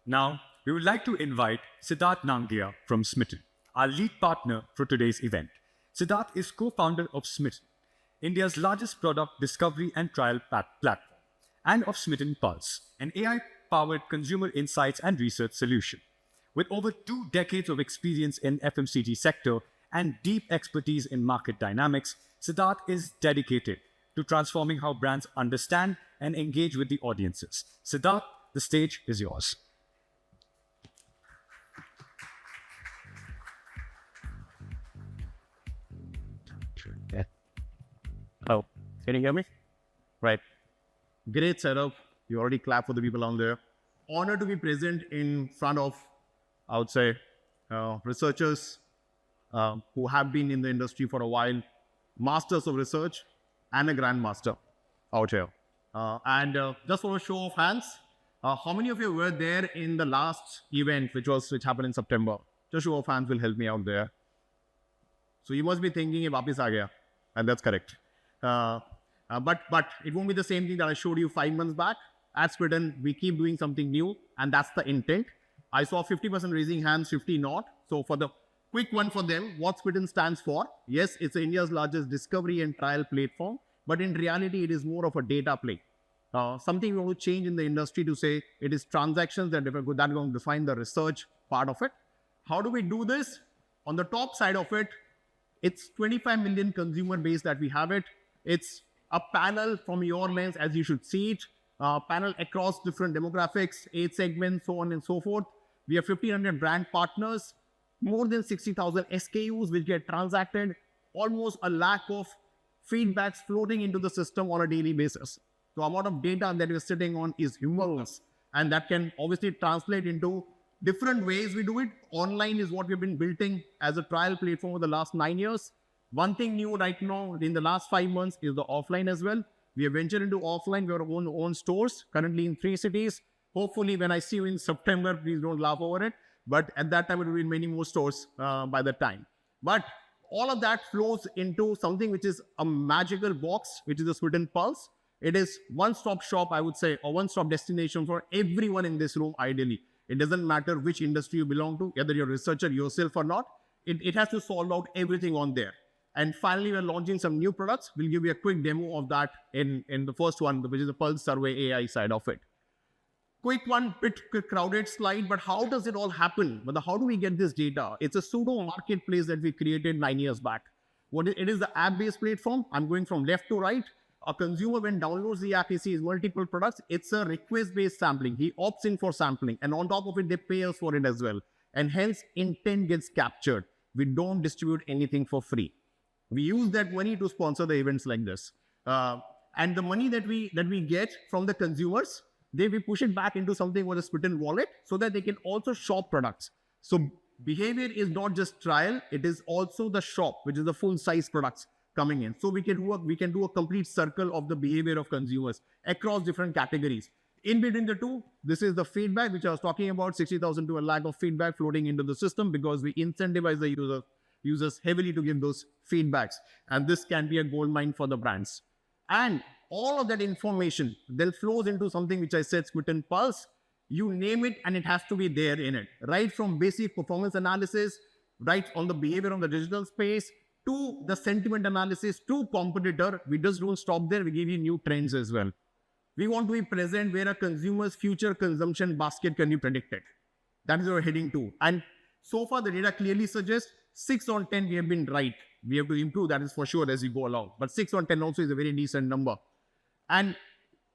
Now, we would like to invite Siddhartha Nangia from Smytten, our lead partner for today's event. Siddhartha is co-founder of Smytten, India's largest product discovery and trial platform, and of Smytten Pulse, an AI-powered consumer insights and research solution. With over 2 decades of experience in FMCG sector and deep expertise in market dynamics, Siddhartha is dedicated to transforming how brands understand and engage with the audiences. Siddhartha, the stage is yours. Yeah. Oh, can you hear me? Right. Great setup. You already clapped for the people on there. Honored to be present in front of, I would say, researchers who have been in the industry for a while, masters of research, and a grandmaster out here. Just for a show of hands, how many of you were there in the last event, which happened in September? Just show of hands will help me out there. So you must be thinking, "Ye वापस आ गया," and that's correct. But it won't be the same thing that I showed you 5 months back. At Smytten, we keep doing something new, and that's the intent. I saw 50% raising hands, 50 not. So for the quick one for them, what Smytten stands for, yes, it's India's largest discovery and trial platform, but in reality, it is more of a data play. Something we want to change in the industry to say it is transactions that are going to define the research part of it. How do we do this? On the top side of it, it's 25 million consumer base that we have it. It's a panel from your lens as you should see it. Panel across different demographics, age segments, so on and so forth. We have 1,500 brand partners, more than 60,000 SKUs which get transacted, almost a lakh of feedbacks floating into the system on a daily basis. The amount of data that we're sitting on is humongous, and that can obviously translate into different ways we do it. Online is what we've been building as a trial platform for the last 9 years. One thing new right now in the last 5 months is the offline as well. We have ventured into offline. We have our own stores currently in 3 cities. Hopefully, when I see you in September, please don't laugh over it. But at that time, it will be in many more stores by that time. But all of that flows into something which is a magical box, which is the Smytten Pulse. It is one-stop shop, I would say, or one-stop destination for everyone in this room, ideally. It doesn't matter which industry you belong to, whether you're a researcher yourself or not. It has to solve out everything on there. And finally, we're launching some new products. We'll give you a quick demo of that in the first one, which is the PulseSurveysAI side of it. Quick one, bit crowded slide, but how does it all happen? How do we get this data? It's a pseudo marketplace that we created 9 years back. It is the app-based platform. I'm going from left to right. A consumer, when downloads the app, he sees multiple products. It's a request-based sampling. He opts in for sampling, and on top of it, they pay us for it as well. And hence, intent gets captured. We don't distribute anything for free. We use that money to sponsor the events like this. And the money that we get from the consumers, we push it back into something called a Smytten wallet so that they can also shop products. So behavior is not just trial, it is also the shop, which is the full-size products coming in. So we can do a complete circle of the behavior of consumers across different categories. In between the two, this is the feedback, which I was talking about, 60,000 to a lakh of feedback floating into the system because we incentivize the users heavily to give those feedbacks. And this can be a goldmine for the brands. And all of that information then flows into something which I said, Smytten Pulse. You name it and it has to be there in it. Right from basic performance analysis, right on the behavior of the digital space, to the sentiment analysis, to competitor. We just don't stop there. We give you new trends as well. We want to be present where a consumer's future consumption basket can be predicted. That is what we're heading to. And so far, the data clearly suggests 6 on 10 we have been right. We have to improve, that is for sure, as we go along. But 6 on 10 also is a very decent number. And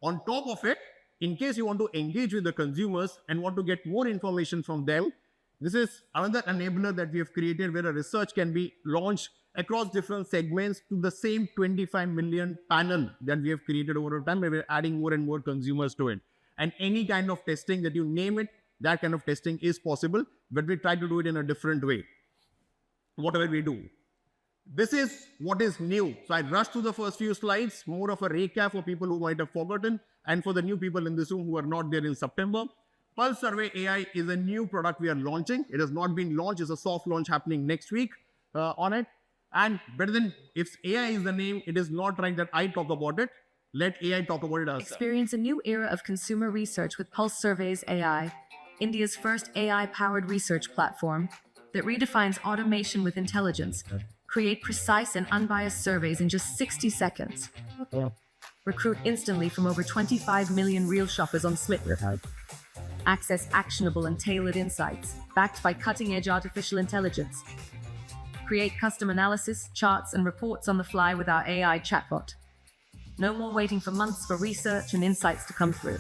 on top of it, in case you want to engage with the consumers and want to get more information from them, this is another enabler that we have created where a research can be launched across different segments to the same 25 million panel that we have created over time, where we're adding more and more consumers to it. And any kind of testing that you name it, that kind of testing is possible, but we try to do it in a different way. Whatever we do. This is what is new. So I rushed through the first few slides, more of a recap for people who might have forgotten, and for the new people in this room who are not there in September. PulseSurveysAI is a new product we are launching. It has not been launched. It's a soft launch happening next week on it. And better than, if AI is the name, it is not right that I talk about it. Let AI talk about it ourselves. Experience a new era of consumer research with PulseSurveysAI. India's first AI-powered research platform that redefines automation with intelligence. Create precise and unbiased surveys in just 60 seconds. Recruit instantly from over 25 million real shoppers on Smytten. Access actionable and tailored insights, backed by cutting-edge artificial intelligence. Create custom analysis, charts, and reports on the fly with our AI chatbot. No more waiting for months for research and insights to come through.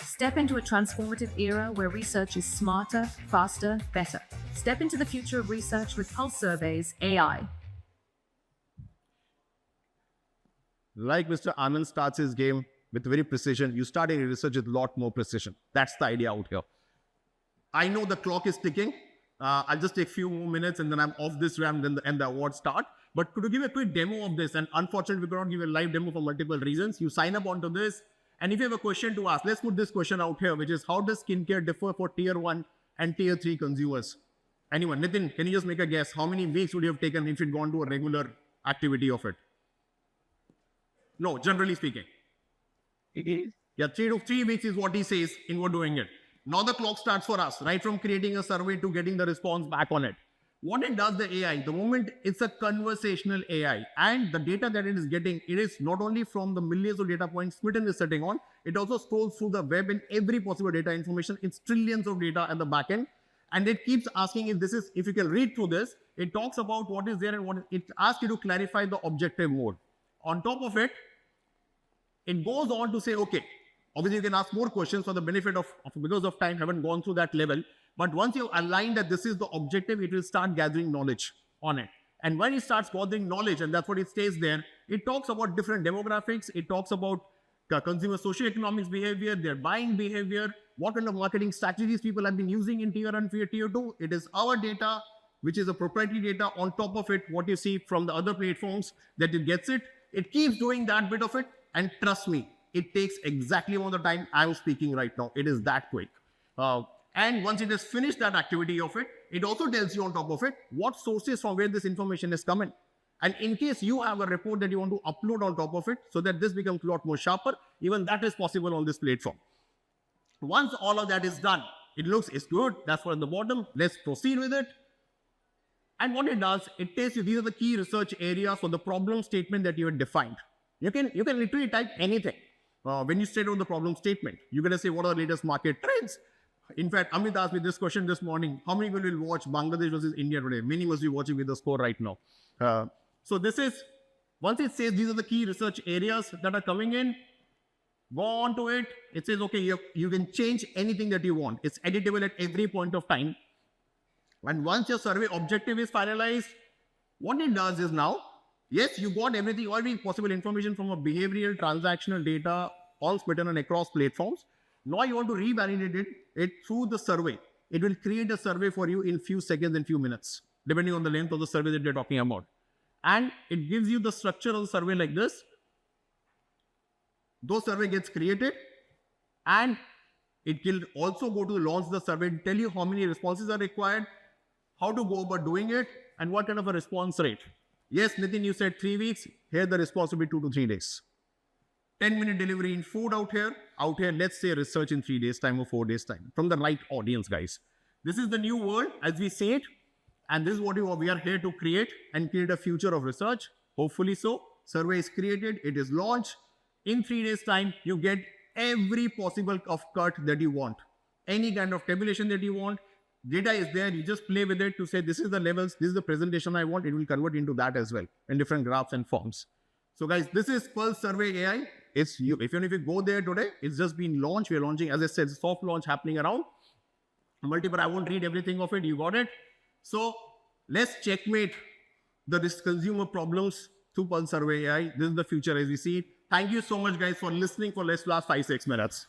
Step into a transformative era where research is smarter, faster, better. Step into the future of research with PulseSurveysAI. Like Mr. Anand starts his game with very precision, you start your research with a lot more precision. That's the idea out here. I know the clock is ticking. I'll just take a few more minutes and then I'm off this RAM and the awards start. But to give a quick demo of this, and unfortunately we cannot give a live demo for multiple reasons, you sign up onto this. And if you have a question to ask, let's put this question out here, which is how does skincare differ for tier 1 and tier 3 consumers? Anyone? Nitin, can you just make a guess? How many weeks would you have taken if you'd gone to a regular activity of it? No, generally speaking. Yeah, 3 to 3 weeks is what he says in what doing it. Now the clock starts for us, right from creating a survey to getting the response back on it. What it does, the AI, the moment it's a conversational AI, and the data that it is getting, it is not only from the millions of data points Smytten is setting on, it also scrolls through the web and every possible data information. It's trillions of data at the back end. And it keeps asking if you can read through this, it talks about what is there and what it asks you to clarify the objective mode. On top of it, it goes on to say, okay, obviously you can ask more questions for the benefit of because of time, haven't gone through that level. But once you align that this is the objective, it will start gathering knowledge on it. And when it starts gathering knowledge, and that's what it stays there, it talks about different demographics. It talks about consumer socioeconomics behavior, their buying behavior, what kind of marketing strategies people have been using in tier 1, tier 2. It is our data, which is a proprietary data. On top of it, what you see from the other platforms that it gets it. It keeps doing that bit of it. And trust me, it takes exactly all the time I'm speaking right now. It is that quick. And once it has finished that activity of it, it also tells you on top of it what sources from where this information is coming. And in case you have a report that you want to upload on top of it so that this becomes a lot more sharper, even that is possible on this platform. Once all of that is done, it looks, it's good, that's what at the bottom, let's proceed with it. And what it does, it tells you these are the key research areas for the problem statement that you have defined. You can literally type anything. When you state out the problem statement, you're going to say what are the latest market trends. In fact, Amit asked me this question this morning. How many people will watch Bangladesh versus India today? Many must be watching with the score right now. So this is, once it says these are the key research areas that are coming in, go on to it. It says, okay, you can change anything that you want. It's editable at every point of time. And once your survey objective is finalized, what it does is now, yes, you got everything, all the possible information from a behavioral transactional data on Smytten and across platforms. Now you want to revalidate it through the survey. It will create a survey for you in few seconds and few minutes, depending on the length of the survey that you're talking about. And it gives you the structure of the survey like this. Those survey gets created and it will also go to launch the survey and tell you how many responses are required, how to go about doing it, and what kind of a response rate. Yes, Nitin, you said 3 weeks. Here the response will be 2 to 3 days. 10-minute delivery in food out here, let's say research in 3 days time or 4 days time from the right audience, guys. This is the new world as we say it. And this is what we are here to create and create a future of research. Hopefully so. Survey is created. It is launched. In 3 days time, you get every possible cut that you want. Any kind of tabulation that you want. Data is there. You just play with it to say, this is the levels. This is the presentation I want. It will convert into that as well in different graphs and forms. So guys, this is PulseSurveyAI. If you go there today, it's just been launched. We're launching, as I said, soft launch happening around. Multiple, I won't read everything of it. You got it. So let's checkmate the consumer problems through PulseSurveyAI. This is the future as we see it. Thank you so much, guys, for listening for last 5-6 minutes.